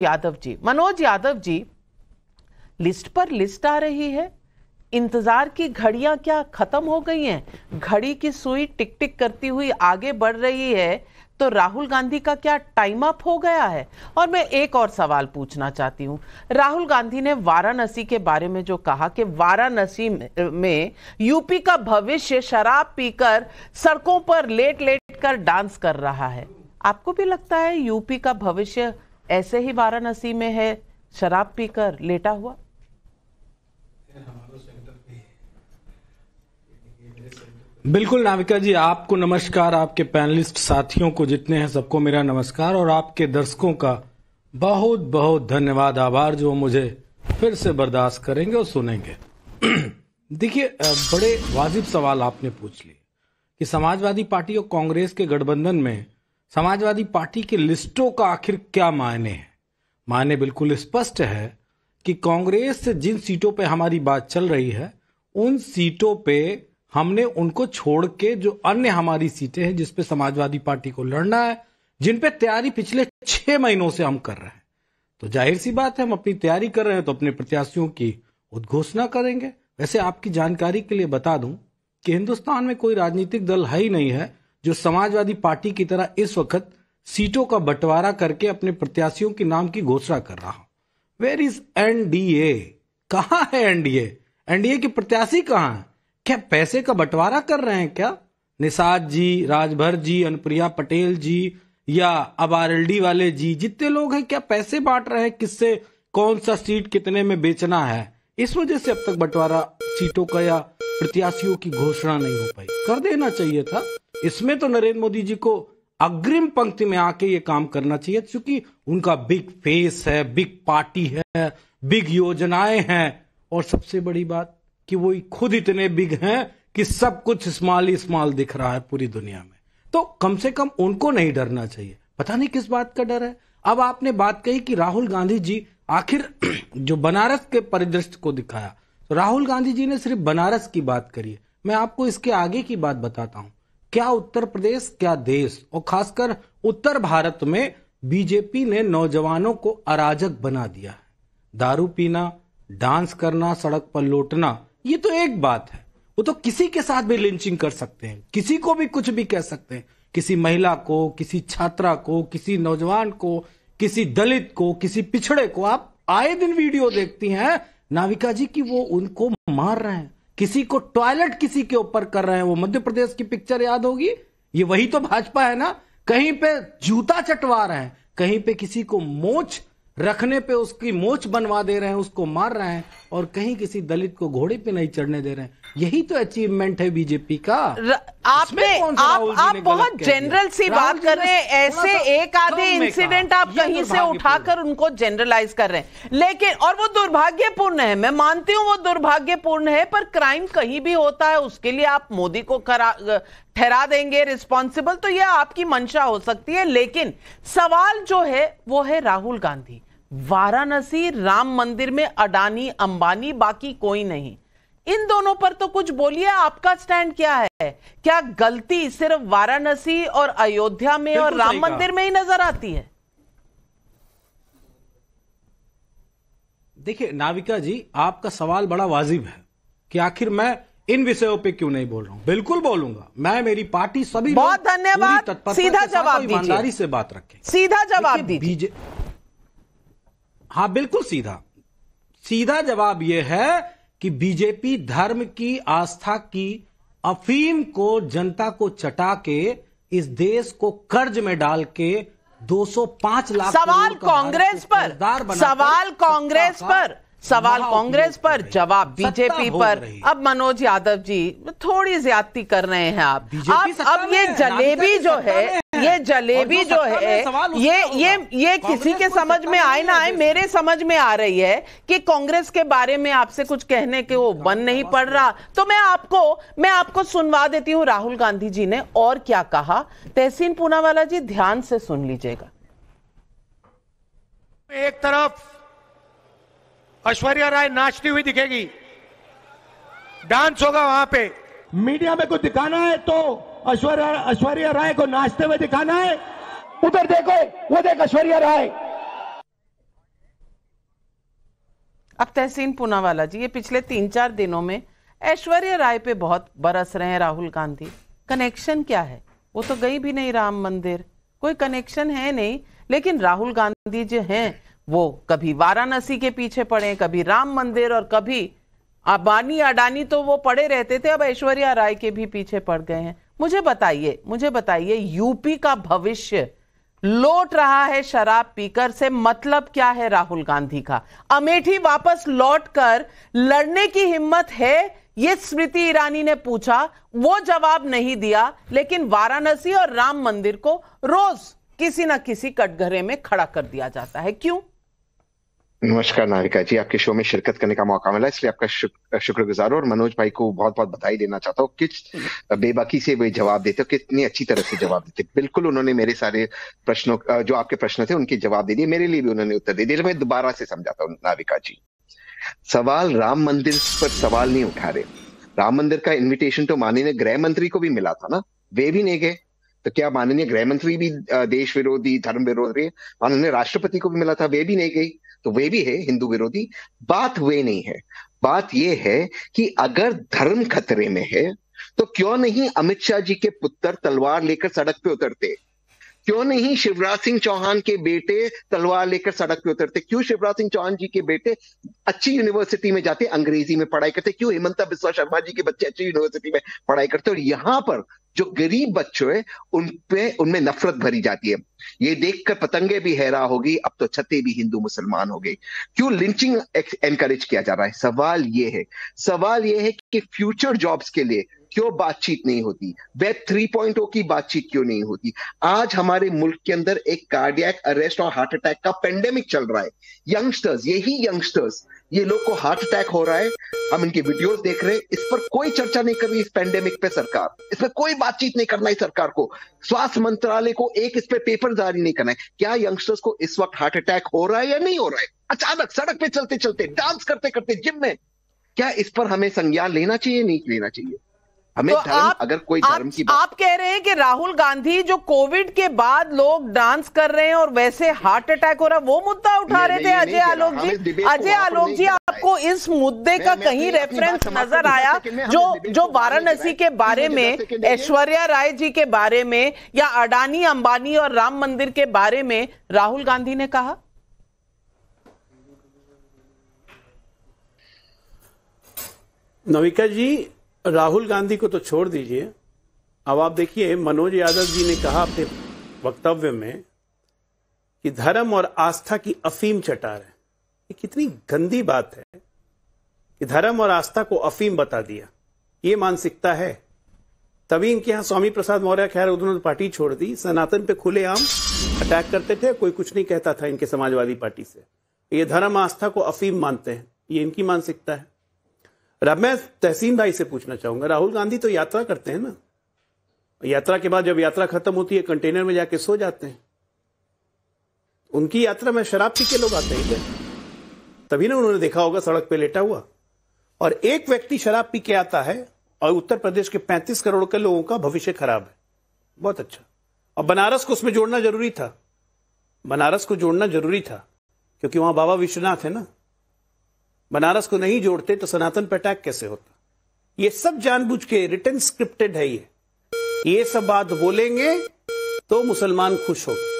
Yadav ji. Manoj Yadav ji, list पर list आ रही है, इंतजार की घड़ियां क्या खत्म हो गई हैं? घड़ी की सुई टिक टिक करती हुई आगे बढ़ रही है, तो राहुल गांधी का क्या टाइम अप हो गया है? और मैं एक और सवाल पूछना चाहती हूं। राहुल गांधी ने वाराणसी के बारे में जो कहा कि वाराणसी में यूपी का भविष्य शराब पीकर सड़कों पर लेट लेट कर डांस कर रहा है, आपको भी लगता है यूपी का भविष्य ऐसे ही वाराणसी में है, शराब पीकर लेटा हुआ? बिल्कुल नाविका जी, आपको नमस्कार, आपके पैनलिस्ट साथियों को जितने हैं सबको मेरा नमस्कार, और आपके दर्शकों का बहुत बहुत धन्यवाद, आभार, जो मुझे फिर से बर्दाश्त करेंगे और सुनेंगे। देखिए, बड़े वाजिब सवाल आपने पूछ लिए कि समाजवादी पार्टी और कांग्रेस के गठबंधन में समाजवादी पार्टी की लिस्टों का आखिर क्या मायने है। मायने बिल्कुल स्पष्ट है कि कांग्रेस से जिन सीटों पे हमारी बात चल रही है, उन सीटों पे हमने उनको छोड़ के जो अन्य हमारी सीटें हैं जिस पे समाजवादी पार्टी को लड़ना है, जिन पे तैयारी पिछले 6 महीनों से हम कर रहे हैं, तो जाहिर सी बात है हम अपनी तैयारी कर रहे हैं तो अपने प्रत्याशियों की उद्घोषणा करेंगे। वैसे आपकी जानकारी के लिए बता दूं कि हिंदुस्तान में कोई राजनीतिक दल है ही नहीं है जो समाजवादी पार्टी की तरह इस वक्त सीटों का बंटवारा करके अपने प्रत्याशियों के नाम की घोषणा कर रहा हो। Where is NDA? कहां है एनडीए? एनडीए के प्रत्याशी कहां है? क्या पैसे का बंटवारा कर रहे हैं क्या? निषाद जी, राजभर जी, अनुप्रिया पटेल जी या अब आरएलडी वाले जी, जितने लोग हैं, क्या पैसे बांट रहे हैं? किससे कौन सा सीट कितने में बेचना है? इस वजह से अब तक बंटवारा सीटों का या प्रत्याशियों की घोषणा नहीं हो पाई। कर देना चाहिए था। इसमें तो नरेंद्र मोदी जी को अग्रिम पंक्ति में आके ये काम करना चाहिए, क्योंकि उनका बिग फेस है, बिग पार्टी है, बिग योजनाएं हैं, और सबसे बड़ी बात कि वो खुद इतने बिग हैं कि सब कुछ स्मॉल ही स्मॉल दिख रहा है पूरी दुनिया में। तो कम से कम उनको नहीं डरना चाहिए। पता नहीं किस बात का डर है। अब आपने बात कही कि राहुल गांधी जी आखिर जो बनारस के परिदृश्य को दिखाया, तो राहुल गांधी जी ने सिर्फ बनारस की बात करी है। मैं आपको इसके आगे की बात बताता हूं। क्या उत्तर प्रदेश, क्या देश, और खासकर उत्तर भारत में बीजेपी ने नौजवानों को अराजक बना दिया है। दारू पीना, डांस करना, सड़क पर लौटना, ये तो एक बात है। वो तो किसी के साथ भी लिंचिंग कर सकते हैं, किसी को भी कुछ भी कह सकते हैं, किसी महिला को, किसी छात्रा को, किसी नौजवान को, किसी दलित को, किसी पिछड़े को। आप आए दिन वीडियो देखती हैं नाविका जी की वो उनको मार रहे हैं, किसी को टॉयलेट किसी के ऊपर कर रहे हैं। वो मध्य प्रदेश की पिक्चर याद होगी, ये वही तो भाजपा है ना। कहीं पे जूता चटवा रहे हैं, कहीं पे किसी को मोछ रखने पे उसकी मोछ बनवा दे रहे हैं, उसको मार रहे हैं, और कहीं किसी दलित को घोड़े पे नहीं चढ़ने दे रहे हैं। यही तो अचीवमेंट है बीजेपी का। आप बहुत जनरल सी बात कर रहे हैं, ऐसे एक आधे इंसिडेंट आप कहीं से उठाकर उनको जनरलाइज कर रहे हैं। लेकिन और वो दुर्भाग्यपूर्ण है, मैं मानती हूं वो दुर्भाग्यपूर्ण है, पर क्राइम कहीं भी होता है, उसके लिए आप मोदी को ठहरा देंगे रिस्पॉन्सिबल, तो यह आपकी मंशा हो सकती है। लेकिन सवाल जो है वो है राहुल गांधी, वाराणसी, राम मंदिर में अडानी अंबानी, बाकी कोई नहीं। इन दोनों पर तो कुछ बोलिए, आपका स्टैंड क्या है? क्या गलती सिर्फ वाराणसी और अयोध्या में और राम मंदिर में ही नजर आती है? देखिए नाविका जी, आपका सवाल बड़ा वाजिब है कि आखिर मैं इन विषयों पे क्यों नहीं बोल रहा हूं। बिल्कुल बोलूंगा मैं, मेरी पार्टी, सभी। बहुत धन्यवाद। सीधा जवाब दीजिए, ईमानदारी से बात रखें, सीधा जवाब दीजिए। हाँ बिल्कुल सीधा जवाब यह है कि बीजेपी धर्म की, आस्था की अफीम को जनता को चटा के इस देश को कर्ज में डाल के 205 लाख सवाल कांग्रेस पर, सवाल कांग्रेस पर, जवाब बीजेपी पर। अब मनोज यादव जी थोड़ी ज्यादती कर रहे हैं आप। अब ये जलेबी जो है, ये जलेबी जो है, ये किसी के समझ में आए ना आए, मेरे समझ में आ रही है कि कांग्रेस के बारे में आपसे कुछ कहने के वो बन नहीं पड़ रहा। तो मैं आपको सुनवा देती हूं राहुल गांधी जी ने और क्या कहा। तहसीन पूनावाला जी ध्यान से सुन लीजिएगा। एक तरफ ऐश्वर्या राय नाचती हुई दिखेगी, डांस होगा वहां पे। मीडिया में कुछ दिखाना है तो ऐश्वर्या राय को नाचते हुए दिखाना है। उधर देखो, वो देख ऐश्वर्या राय। अब तहसीन पूनावाला जी, ये पिछले 3-4 दिनों में ऐश्वर्या राय पे बहुत बरस रहे हैं राहुल गांधी। कनेक्शन क्या है? वो तो गई भी नहीं राम मंदिर, कोई कनेक्शन है नहीं। लेकिन राहुल गांधी जो हैं वो कभी वाराणसी के पीछे पड़े, कभी राम मंदिर, और कभी अंबानी अडानी तो वो पड़े रहते थे, अब ऐश्वर्या राय के भी पीछे पड़ गए हैं। मुझे बताइए यूपी का भविष्य लौट रहा है शराब पीकर, से मतलब क्या है राहुल गांधी का? अमेठी वापस लौटकर लड़ने की हिम्मत है? ये स्मृति ईरानी ने पूछा, वो जवाब नहीं दिया। लेकिन वाराणसी और राम मंदिर को रोज किसी ना किसी कटघरे में खड़ा कर दिया जाता है, क्यों? नमस्कार नाविका जी, आपके शो में शिरकत करने का मौका मिला इसलिए आपका शुक्रगुजार हूं। और मनोज भाई को बहुत बहुत बधाई देना चाहता हूँ। किस बेबाकी से वे जवाब देते हो, कितनी अच्छी तरह से जवाब देते। बिल्कुल उन्होंने मेरे सारे प्रश्नों, जो आपके प्रश्न थे उनके जवाब दे दिए, मेरे लिए भी उन्होंने उत्तर दे दिया। मैं दोबारा से समझाता हूँ नाविका जी, सवाल राम मंदिर पर सवाल नहीं उठा रहे। राम मंदिर का इन्विटेशन तो माननीय गृह मंत्री को भी मिला था ना, वे भी नहीं गए। तो क्या माननीय गृह मंत्री भी देश विरोधी, धर्म विरोधी? माननीय राष्ट्रपति को भी मिला था, वे भी नहीं गई, तो वे भी है हिंदू विरोधी। बात वे नहीं है, बात यह है कि अगर धर्म खतरे में है तो क्यों नहीं अमित शाह जी के पुत्र तलवार लेकर सड़क पे उतरते? क्यों नहीं शिवराज सिंह चौहान के बेटे तलवार लेकर सड़क पे उतरते? क्यों शिवराज सिंह चौहान जी के बेटे अच्छी यूनिवर्सिटी में जाते, अंग्रेजी में पढ़ाई करते? क्यों हिमंता बिस्वा शर्मा जी के बच्चे अच्छी यूनिवर्सिटी में पढ़ाई करते? और यहां पर जो गरीब बच्चे हैं उनमें नफरत भरी जाती है। ये देखकर पतंगे भी हैरान होगी, अब तो छते भी हिंदू मुसलमान हो गए। क्यों लिंचिंग एनकरेज किया जा रहा है? सवाल ये है कि फ्यूचर जॉब्स के लिए क्यों बातचीत नहीं होती? वेब 3.0 की बातचीत क्यों नहीं होती? आज हमारे मुल्क के अंदर एक कार्डियक अरेस्ट और हार्ट अटैक का पेंडेमिक चल रहा है। यंगस्टर्स ये लोग को हार्ट अटैक हो रहा है, हम इनके वीडियोस देख रहे हैं। इस पर कोई चर्चा नहीं कर रही, इस पेंडेमिक पे सरकार, इस पर कोई बातचीत नहीं करना है सरकार को। स्वास्थ्य मंत्रालय को एक इस पे पेपर जारी नहीं करना है। क्या यंगस्टर्स को इस वक्त हार्ट अटैक हो रहा है या नहीं हो रहा है? अचानक सड़क पे चलते चलते, डांस करते करते, जिम में, क्या इस पर हमें संज्ञान लेना चाहिए, नहीं लेना चाहिए? हमें तो अगर कोई धर्म की आप कह रहे हैं कि राहुल गांधी जो कोविड के बाद लोग डांस कर रहे हैं और वैसे हार्ट अटैक हो रहा है, वो मुद्दा उठा रहे थे अजय आलोक जी। आपको इस मुद्दे का कहीं रेफरेंस नजर आया जो वाराणसी के बारे में, ऐश्वर्या राय जी के बारे में, या अडानी अंबानी और राम मंदिर के बारे में राहुल गांधी ने कहा? नविका जी, राहुल गांधी को तो छोड़ दीजिए, अब आप देखिए मनोज यादव जी ने कहा अपने वक्तव्य में कि धर्म और आस्था की अफीम चटा रहे। ये कितनी गंदी बात है कि धर्म और आस्था को अफीम बता दिया। ये मानसिकता है, तभी इनके यहां स्वामी प्रसाद मौर्य, खैर उन्होंने पार्टी छोड़ दी, सनातन पे खुलेआम अटैक करते थे, कोई कुछ नहीं कहता था इनके समाजवादी पार्टी से। ये धर्म आस्था को अफीम मानते हैं, ये इनकी मानसिकता है। अब मैं तहसीन भाई से पूछना चाहूंगा, राहुल गांधी तो यात्रा करते हैं ना, यात्रा के बाद जब यात्रा खत्म होती है कंटेनर में जाके सो जाते हैं। उनकी यात्रा में शराब पी के लोग आते हैं क्या? तभी ना उन्होंने देखा होगा सड़क पे लेटा हुआ। और एक व्यक्ति शराब पी के आता है और उत्तर प्रदेश के 35 करोड़ के लोगों का भविष्य खराब है। बहुत अच्छा। और बनारस को उसमें जोड़ना जरूरी था, बनारस को जोड़ना जरूरी था, क्योंकि वहां बाबा विश्वनाथ है ना। बनारस को नहीं जोड़ते तो सनातन पर अटैक कैसे होता? ये सब जानबूझ के रिटन स्क्रिप्टेड है। ये सब बात बोलेंगे तो मुसलमान खुश होंगे।